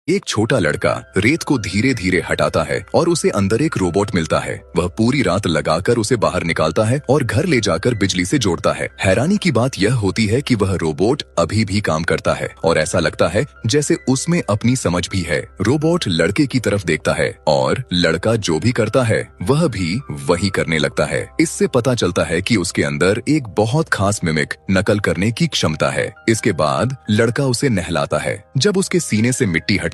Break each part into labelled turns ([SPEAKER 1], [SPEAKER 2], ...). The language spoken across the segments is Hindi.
[SPEAKER 1] एक छोटा लड़का रेत को धीरे धीरे हटाता है और उसे अंदर एक रोबोट मिलता है। वह पूरी रात लगाकर उसे बाहर निकालता है और घर ले जाकर बिजली से जोड़ता है। हैरानी की बात यह होती है कि वह रोबोट अभी भी काम करता है और ऐसा लगता है जैसे उसमें अपनी समझ भी है। रोबोट लड़के की तरफ देखता है और लड़का जो भी करता है वह भी वही करने लगता है। इससे पता चलता है कि उसके अंदर एक बहुत खास मिमिक नकल करने की क्षमता है। इसके बाद लड़का उसे नहलाता है। जब उसके सीने से मिट्टी है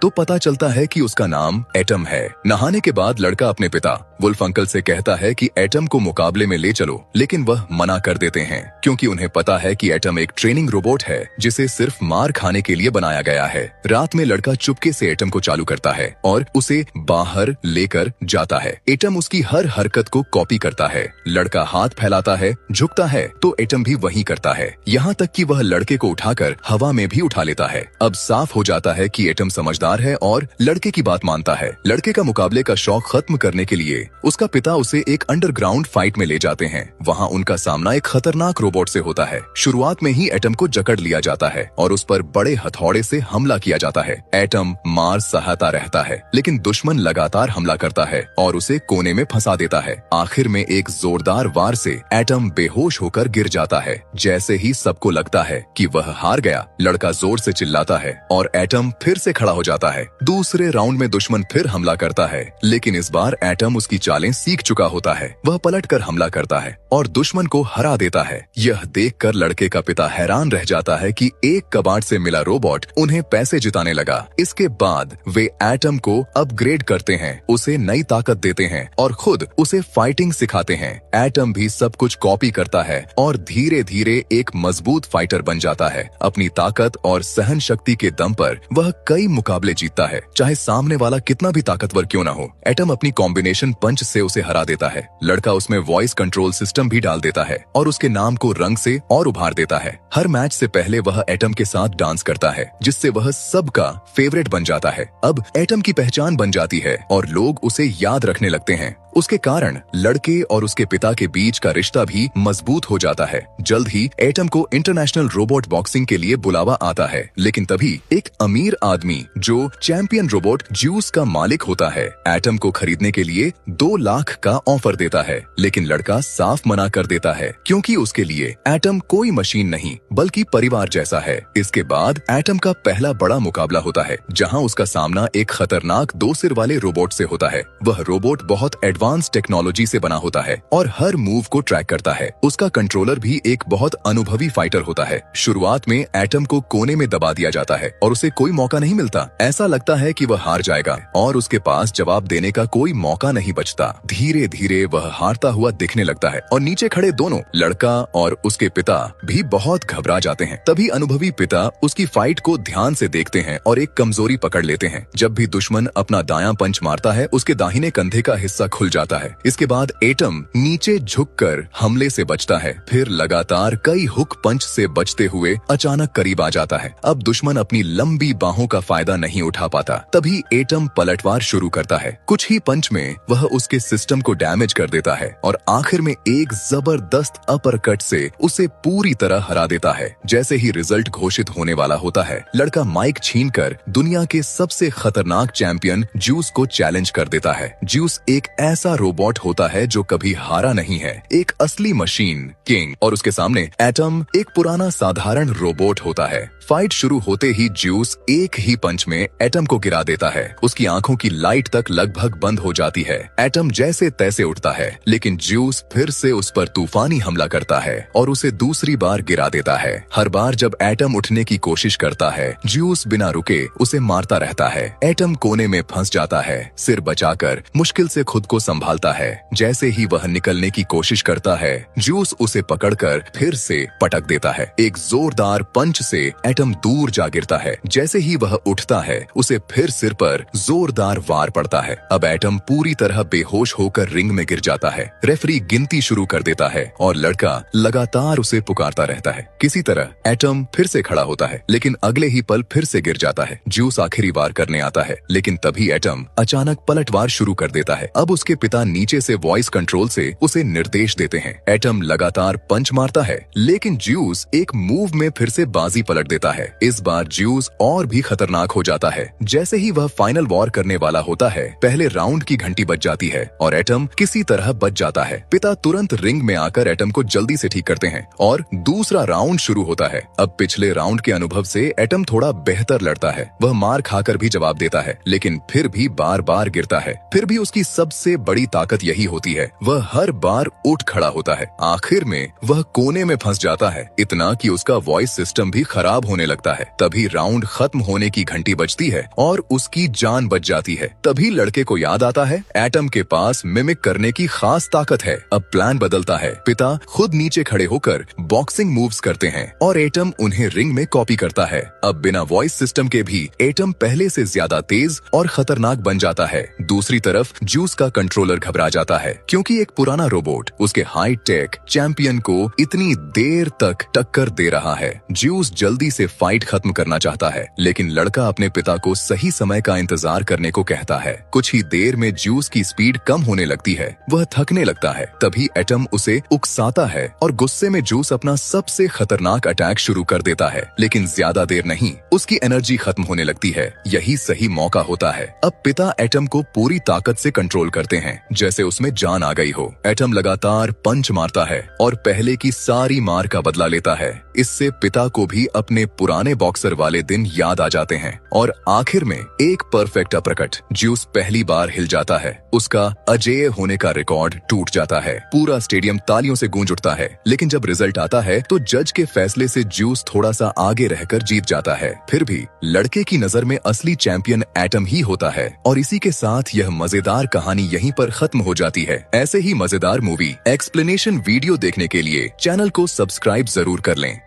[SPEAKER 1] तो पता चलता है कि उसका नाम एटम है। नहाने के बाद लड़का अपने पिता वुल्फ अंकल से कहता है कि एटम को मुकाबले में ले चलो, लेकिन वह मना कर देते हैं क्योंकि उन्हें पता है कि एटम एक ट्रेनिंग रोबोट है जिसे सिर्फ मार खाने के लिए बनाया गया है। रात में लड़का चुपके से एटम को चालू करता है और उसे बाहर लेकर जाता है। एटम उसकी हर हरकत को कॉपी करता है। लड़का हाथ फैलाता है, झुकता है तो एटम भी वही करता है, यहाँ तक कि वह लड़के को उठाकर हवा में भी उठा लेता है। अब साफ हो जाता है कि एटम समझदार है और लड़के की बात मानता है। लड़के का मुकाबले का शौक खत्म करने के लिए उसका पिता उसे एक अंडरग्राउंड फाइट में ले जाते हैं। वहाँ उनका सामना एक खतरनाक रोबोट से होता है। शुरुआत में ही एटम को जकड़ लिया जाता है और उस पर बड़े हथौड़े से हमला किया जाता है। एटम मार सहता रहता है, लेकिन दुश्मन लगातार हमला करता है और उसे कोने में फंसा देता है। आखिर में एक जोरदार वार से एटम बेहोश होकर गिर जाता है। जैसे ही सबको लगता है कि वह हार गया, लड़का जोर से चिल्लाता है और एटम फिर से खड़ा हो जाता है। दूसरे राउंड में दुश्मन फिर हमला करता है, लेकिन इस बार एटम उसकी चालें सीख चुका होता है। वह पलटकर हमला करता है और दुश्मन को हरा देता है। यह देखकर लड़के का पिता हैरान रह जाता है कि एक कबाड़ से मिला रोबोट उन्हें पैसे जिताने लगा। इसके बाद वे एटम को अपग्रेड करते हैं, उसे नई ताकत देते हैं और खुद उसे फाइटिंग सिखाते हैं। एटम भी सब कुछ कॉपी करता है और धीरे धीरे एक मजबूत फाइटर बन जाता है। अपनी ताकत और सहन शक्ति के दम पर वह कई मुकाबले जीतता है, चाहे सामने वाला कितना भी ताकतवर क्यों ना हो। एटम अपनी कॉम्बिनेशन पंच से उसे हरा देता है। लड़का उसमें वॉइस कंट्रोल सिस्टम भी डाल देता है और उसके नाम को रंग से और उभार देता है। हर मैच से पहले वह एटम के साथ डांस करता है, जिससे वह सबका फेवरेट बन जाता है। अब एटम की पहचान बन जाती है और लोग उसे याद रखने लगते हैं। उसके कारण लड़के और उसके पिता के बीच का रिश्ता भी मजबूत हो जाता है। जल्द ही एटम को इंटरनेशनल रोबोट बॉक्सिंग के लिए बुलावा आता है, लेकिन तभी एक अमीर आदमी जो चैंपियन रोबोट ज्यूस का मालिक होता है, एटम को खरीदने के लिए 2 लाख का ऑफर देता है। लेकिन लड़का साफ मना कर देता है क्योंकि उसके लिए एटम कोई मशीन नहीं बल्कि परिवार जैसा है। इसके बाद एटम का पहला बड़ा मुकाबला होता है, जहाँ उसका सामना एक खतरनाक 2 सिर वाले रोबोट से होता है। वह रोबोट बहुत एडवांस टेक्नोलॉजी से बना होता है और हर मूव को ट्रैक करता है। उसका कंट्रोलर भी एक बहुत अनुभवी फाइटर होता है। शुरुआत में एटम को कोने में दबा दिया जाता है और उसे कोई मौका नहीं मिलता। ऐसा लगता है कि वह हार जाएगा और उसके पास जवाब देने का कोई मौका नहीं बचता। धीरे धीरे वह हारता हुआ दिखने लगता है और नीचे खड़े दोनों लड़का और उसके पिता भी बहुत घबरा जाते हैं। तभी अनुभवी पिता उसकी फाइट को ध्यान से देखते हैं और एक कमजोरी पकड़ लेते हैं। जब भी दुश्मन अपना दायां पंच मारता है, उसके दाहिने कंधे का हिस्सा खुल जाता है। इसके बाद एटम नीचे झुककर हमले से बचता है, फिर लगातार कई हुक पंच से बचते हुए अचानक करीब आ जाता है। अब दुश्मन अपनी लंबी बाहों का फायदा नहीं उठा पाता। तभी एटम पलटवार शुरू करता है। कुछ ही पंच में वह उसके सिस्टम को डैमेज कर देता है और आखिर में एक जबरदस्त अपरकट से उसे पूरी तरह हरा देता है। जैसे ही रिजल्ट घोषित होने वाला होता है, लड़का माइक छीनकर दुनिया के सबसे खतरनाक चैंपियन ज्यूस को चैलेंज कर देता है। ज्यूस एक ऐसा रोबोट होता है जो कभी हारा नहीं है, एक असली मशीन किंग, और उसके सामने एटम एक पुराना साधारण रोबोट होता है। फाइट शुरू होते ही ज्यूस एक ही पंच में एटम को गिरा देता है। उसकी आंखों की लाइट तक लगभग बंद हो जाती है। एटम जैसे तैसे उठता है, लेकिन ज्यूस फिर से उस पर तूफानी हमला करता है और उसे दूसरी बार गिरा देता है। हर बार जब एटम उठने की कोशिश करता है, ज्यूस बिना रुके उसे मारता रहता है। एटम कोने में फंस जाता है, सिर बचाकर मुश्किल से खुद को संभालता है। जैसे ही वह निकलने की कोशिश करता है, ज्यूस उसे पकड़कर फिर से पटक देता है। एक जोरदार पंच से एटम दूर जा गिरता है। जैसे ही वह उठता है, उसे फिर सिर पर जोरदार वार पड़ता है। अब एटम पूरी तरह बेहोश होकर रिंग में गिर जाता है। रेफरी गिनती शुरू कर देता है और लड़का लगातार उसे पुकारता रहता है। किसी तरह एटम फिर से खड़ा होता है, लेकिन अगले ही पल फिर से गिर जाता है। ज्यूस आखिरी वार करने आता है, लेकिन तभी एटम अचानक पलटवार शुरू कर देता है। अब उसके पिता नीचे से वॉइस कंट्रोल से उसे निर्देश देते हैं। एटम लगातार पंच मारता है, लेकिन ज्यूस एक मूव में फिर से बाजी पलट देता है। इस बार ज्यूस और भी खतरनाक हो जाता है। जैसे ही वह फाइनल वॉर करने वाला होता है, पहले राउंड की घंटी बज जाती है और एटम किसी तरह बच जाता है। पिता तुरंत रिंग में आकर एटम को जल्दी से ठीक करते हैं और दूसरा राउंड शुरू होता है। अब पिछले राउंड के अनुभव से एटम थोड़ा बेहतर लड़ता है। वह मार खाकर भी जवाब देता है, लेकिन फिर भी बार बार गिरता है। फिर भी उसकी सबसे बड़ी ताकत यही होती है, वह हर बार उठ खड़ा होता है। आखिर में वह कोने में फंस जाता है, इतना कि उसका वॉइस सिस्टम भी खराब होने लगता है। तभी राउंड खत्म होने की घंटी बजती है और उसकी जान बच जाती है। तभी लड़के को याद आता है एटम के पास मिमिक करने की खास ताकत है। अब प्लान बदलता है। पिता खुद नीचे खड़े होकर बॉक्सिंग मूव्स करते हैं और एटम उन्हें रिंग में कॉपी करता है। अब बिना वॉइस सिस्टम के भी एटम पहले से ज्यादा तेज और खतरनाक बन जाता है। दूसरी तरफ ज्यूस का कंट्रोलर घबरा जाता है, क्योंकि एक पुराना रोबोट उसके हाई टेक चैंपियन को इतनी देर तक टक्कर दे रहा है। ज्यूस जल्दी से फाइट खत्म करना चाहता है, लेकिन लड़का अपने पिता को सही समय का इंतजार करने को कहता है। कुछ ही देर में ज्यूस की स्पीड कम होने लगती है, वह थकने लगता है। तभी एटम उसे उकसाता है और गुस्से में ज्यूस अपना सबसे खतरनाक अटैक शुरू कर देता है। लेकिन ज्यादा देर नहीं, उसकी एनर्जी खत्म होने लगती है। यही सही मौका होता है। अब पिता एटम को पूरी ताकत से कंट्रोल करते हैं, जैसे उसमें जान आ गई हो। एटम लगातार पंच मारता है और पहले की सारी मार का बदला लेता है। इससे पिता को भी अपने पुराने बॉक्सर वाले दिन याद आ जाते हैं और आखिर में एक परफेक्ट अपरकट। ज्यूस पहली बार हिल जाता है। उसका अजेय होने का रिकॉर्ड टूट जाता है। पूरा स्टेडियम तालियों से गूंज उठता है। लेकिन जब रिजल्ट आता है तो जज के फैसले से ज्यूस थोड़ा सा आगे रहकर जीत जाता है। फिर भी लड़के की नजर में असली चैंपियन एटम ही होता है। और इसी के साथ यह मजेदार कहानी यहीं पर खत्म हो जाती है। ऐसे ही मजेदार मूवी एक्सप्लेनेशन वीडियो देखने के लिए चैनल को सब्सक्राइब जरूर कर लें।